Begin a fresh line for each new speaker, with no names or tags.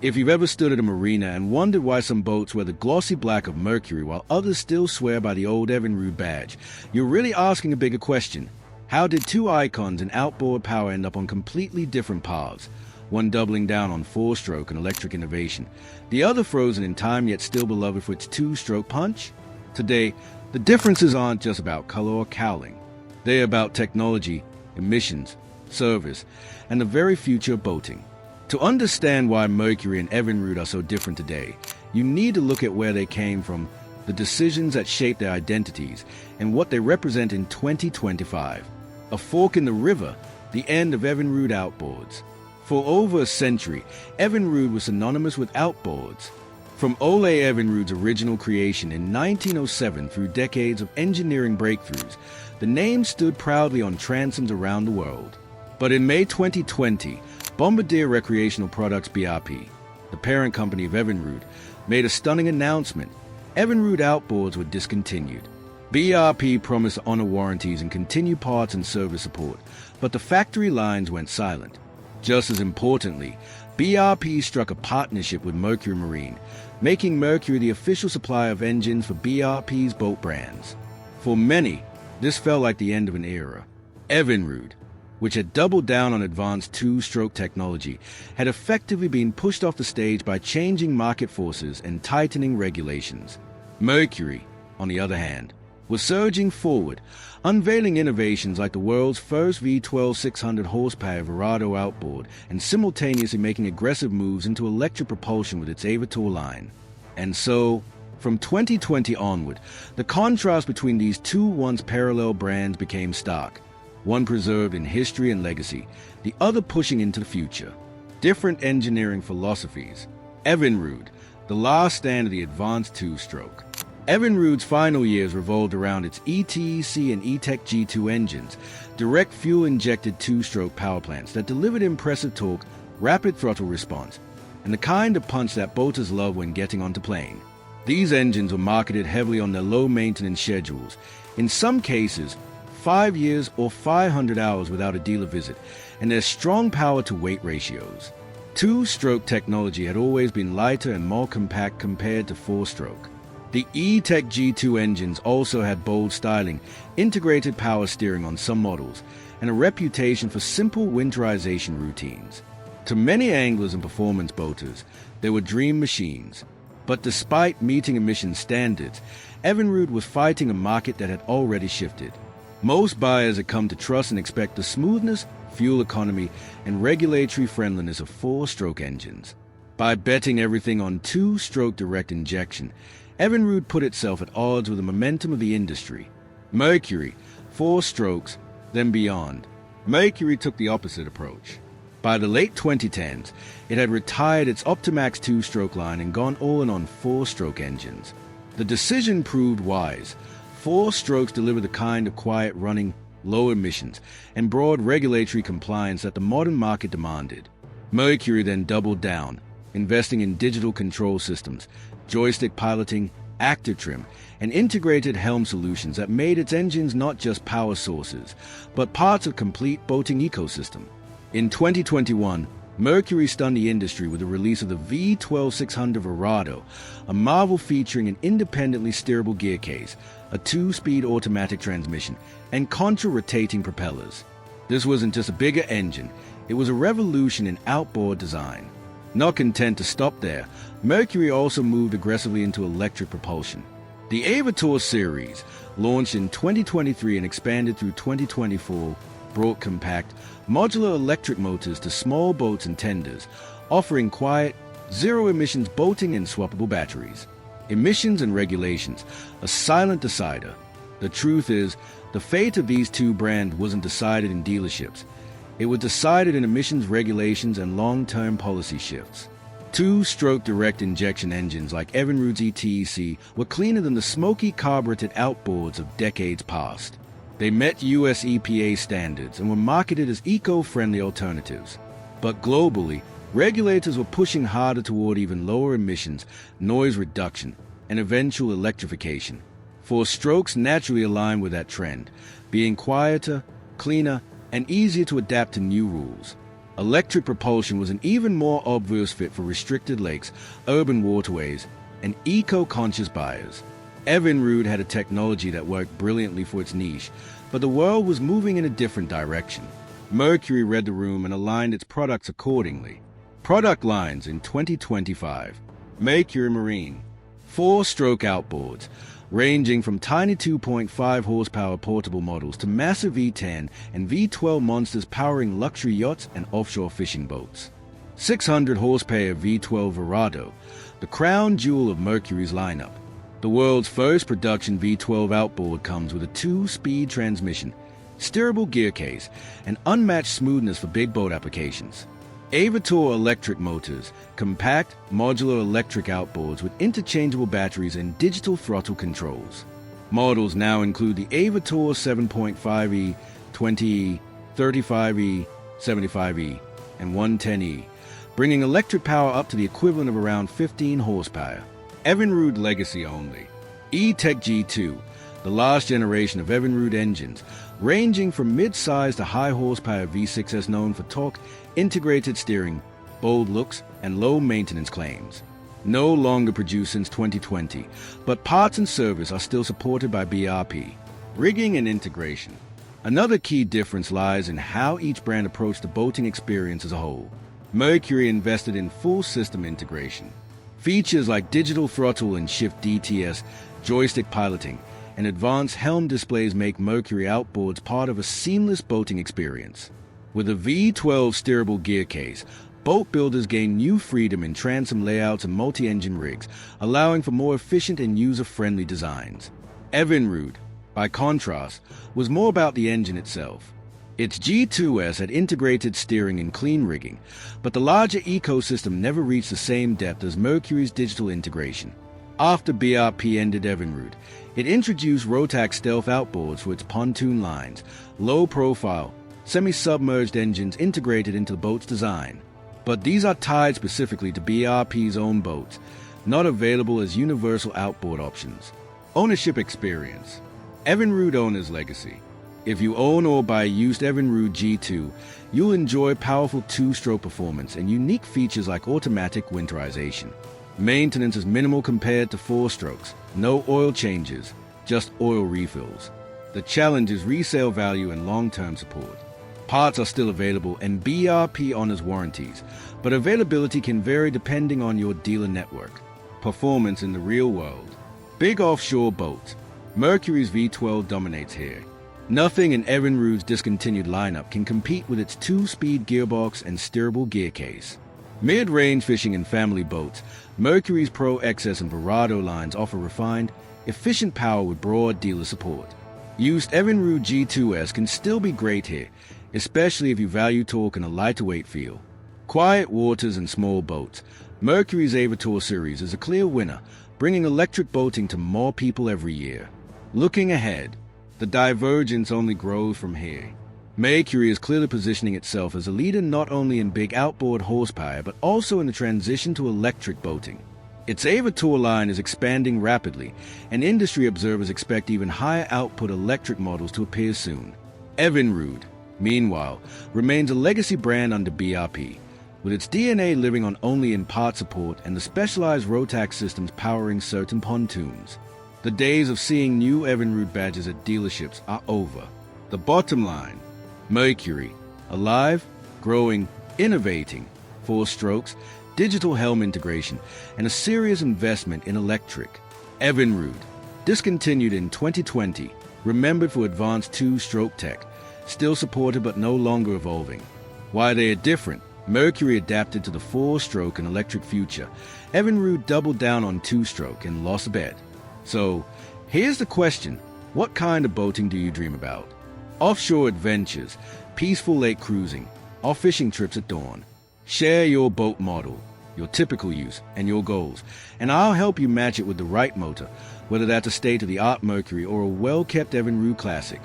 If you've ever stood at a marina and wondered why some boats wear the glossy black of Mercury while others still swear by the old Evinrude badge, you're really asking a bigger question. How did two icons in outboard power end up on completely different paths? One doubling down on four-stroke and electric innovation, the other frozen in time yet still beloved for its two-stroke punch? Today, the differences aren't just about color or cowling. They're about technology, emissions, service, and the very future of boating. To understand why Mercury and Evinrude are so different today, you need to look at where they came from, the decisions that shaped their identities, and what they represent in 2025. A fork in the river, the end of Evinrude outboards. For over a century, Evinrude was synonymous with outboards. From Ole Evinrude's original creation in 1907 through decades of engineering breakthroughs, the name stood proudly on transoms around the world. But in May 2020, Bombardier Recreational Products BRP, the parent company of Evinrude, made a stunning announcement. Evinrude outboards were discontinued. BRP promised to honor warranties and continue parts and service support, but the factory lines went silent. Just as importantly, BRP struck a partnership with Mercury Marine, making Mercury the official supplier of engines for BRP's boat brands. For many, this felt like the end of an era. Evinrude, which had doubled down on advanced two-stroke technology, had effectively been pushed off the stage by changing market forces and tightening regulations. Mercury, on the other hand, was surging forward, unveiling innovations like the world's first V12 600 horsepower Verado outboard and simultaneously making aggressive moves into electric propulsion with its Avator line. And so, from 2020 onward, the contrast between these two once parallel brands became stark. One preserved in history and legacy, the other pushing into the future. Different engineering philosophies. Evinrude, the last stand of the advanced two-stroke. Evinrude's final years revolved around its E TEC and E TEC G2 engines, direct fuel-injected two-stroke power plants that delivered impressive torque, rapid throttle response, and the kind of punch that boaters love when getting onto plane. These engines were marketed heavily on their low-maintenance schedules, in some cases 5 years or 500 hours without a dealer visit, and their strong power-to-weight ratios. Two-stroke technology had always been lighter and more compact compared to four-stroke. The E TEC G2 engines also had bold styling, integrated power steering on some models, and a reputation for simple winterization routines. To many anglers and performance boaters, they were dream machines. But despite meeting emission standards, Evinrude was fighting a market that had already shifted. Most buyers had come to trust and expect the smoothness, fuel economy, and regulatory friendliness of four-stroke engines. By betting everything on two-stroke direct injection, Evinrude put itself at odds with the momentum of the industry. Mercury, four strokes, then beyond. Mercury took the opposite approach. By the late 2010s, it had retired its Optimax two-stroke line and gone all in on four-stroke engines. The decision proved wise. Four strokes deliver the kind of quiet running, low emissions, and broad regulatory compliance that the modern market demanded. Mercury then doubled down, investing in digital control systems, joystick piloting, active trim, and integrated helm solutions that made its engines not just power sources, but parts of complete boating ecosystem. In 2021, Mercury stunned the industry with the release of the V12 600 Verado, a marvel featuring an independently steerable gear case, a two-speed automatic transmission, and contra-rotating propellers. This wasn't just a bigger engine, it was a revolution in outboard design. Not content to stop there, Mercury also moved aggressively into electric propulsion. The Avator series, launched in 2023 and expanded through 2024, brought compact, modular electric motors to small boats and tenders, offering quiet, zero-emissions boating and swappable batteries. Emissions and regulations, a silent decider. The truth is, the fate of these two brands wasn't decided in dealerships. It was decided in emissions regulations and long-term policy shifts. Two-stroke direct injection engines like Evinrude's E TEC were cleaner than the smoky carbureted outboards of decades past. They met US EPA standards and were marketed as eco-friendly alternatives. But globally, regulators were pushing harder toward even lower emissions, noise reduction, and eventual electrification. Four strokes naturally align with that trend, being quieter, cleaner, and easier to adapt to new rules. Electric propulsion was an even more obvious fit for restricted lakes, urban waterways, and eco-conscious buyers. Evinrude had a technology that worked brilliantly for its niche, but the world was moving in a different direction. Mercury read the room and aligned its products accordingly. Product lines in 2025. Mercury Marine. 4-stroke outboards, ranging from tiny 2.5 horsepower portable models to massive V10 and V12 monsters powering luxury yachts and offshore fishing boats. 600 horsepower V12 Verado, the crown jewel of Mercury's lineup. The world's first production V12 outboard comes with a 2-speed transmission, steerable gear case, and unmatched smoothness for big boat applications. Avator electric motors, compact, modular electric outboards with interchangeable batteries and digital throttle controls. Models now include the Avator 7.5e, 20e, 35e, 75e, and 110e, bringing electric power up to the equivalent of around 15 horsepower. Evinrude legacy only. E TEC G2, the last generation of Evinrude engines, ranging from mid-size to high-horsepower V6s known for torque, integrated steering, bold looks, and low maintenance claims. No longer produced since 2020, but parts and service are still supported by BRP. Rigging and integration. Another key difference lies in how each brand approached the boating experience as a whole. Mercury invested in full system integration. Features like digital throttle and shift DTS, joystick piloting, and advanced helm displays make Mercury outboards part of a seamless boating experience. With a V12 steerable gear case, boat builders gain new freedom in transom layouts and multi-engine rigs, allowing for more efficient and user-friendly designs. Evinrude, by contrast, was more about the engine itself. Its G2S had integrated steering and clean rigging, but the larger ecosystem never reached the same depth as Mercury's digital integration. After BRP ended Evinrude, it introduced Rotax stealth outboards for its pontoon lines, low-profile, semi-submerged engines integrated into the boat's design. But these are tied specifically to BRP's own boats, not available as universal outboard options. Ownership experience. Evinrude owner's legacy. If you own or buy used Evinrude G2, you'll enjoy powerful 2-stroke performance and unique features like automatic winterization. Maintenance is minimal compared to 4-strokes. No oil changes, just oil refills. The challenge is resale value and long-term support. Parts are still available and BRP honors warranties, but availability can vary depending on your dealer network. Performance in the real world. Big offshore boats. Mercury's V12 dominates here. Nothing in Evinrude's discontinued lineup can compete with its 2-speed gearbox and steerable gear case. Mid-range fishing and family boats, Mercury's Pro XS and Verado lines offer refined, efficient power with broad dealer support. Used Evinrude G2S can still be great here, especially if you value torque and a lighter weight feel. Quiet waters and small boats, Mercury's Avator series is a clear winner, bringing electric boating to more people every year. Looking ahead, the divergence only grows from here. Mercury is clearly positioning itself as a leader not only in big outboard horsepower but also in the transition to electric boating. Its Avator line is expanding rapidly, and industry observers expect even higher output electric models to appear soon. Evinrude, meanwhile, remains a legacy brand under BRP, with its DNA living on only in part support and the specialized Rotax systems powering certain pontoons. The days of seeing new Evinrude badges at dealerships are over. The bottom line: Mercury, alive, growing, innovating, 4 strokes, digital helm integration, and a serious investment in electric. Evinrude, discontinued in 2020, remembered for advanced 2-stroke tech, still supported but no longer evolving. While they are different, Mercury adapted to the 4-stroke and electric future. Evinrude doubled down on 2-stroke and lost a bet. So, here's the question: what kind of boating do you dream about? Offshore adventures, peaceful lake cruising, or fishing trips at dawn? Share your boat model, your typical use, and your goals, and I'll help you match it with the right motor, whether that's a state-of-the-art Mercury or a well-kept Evinrude classic.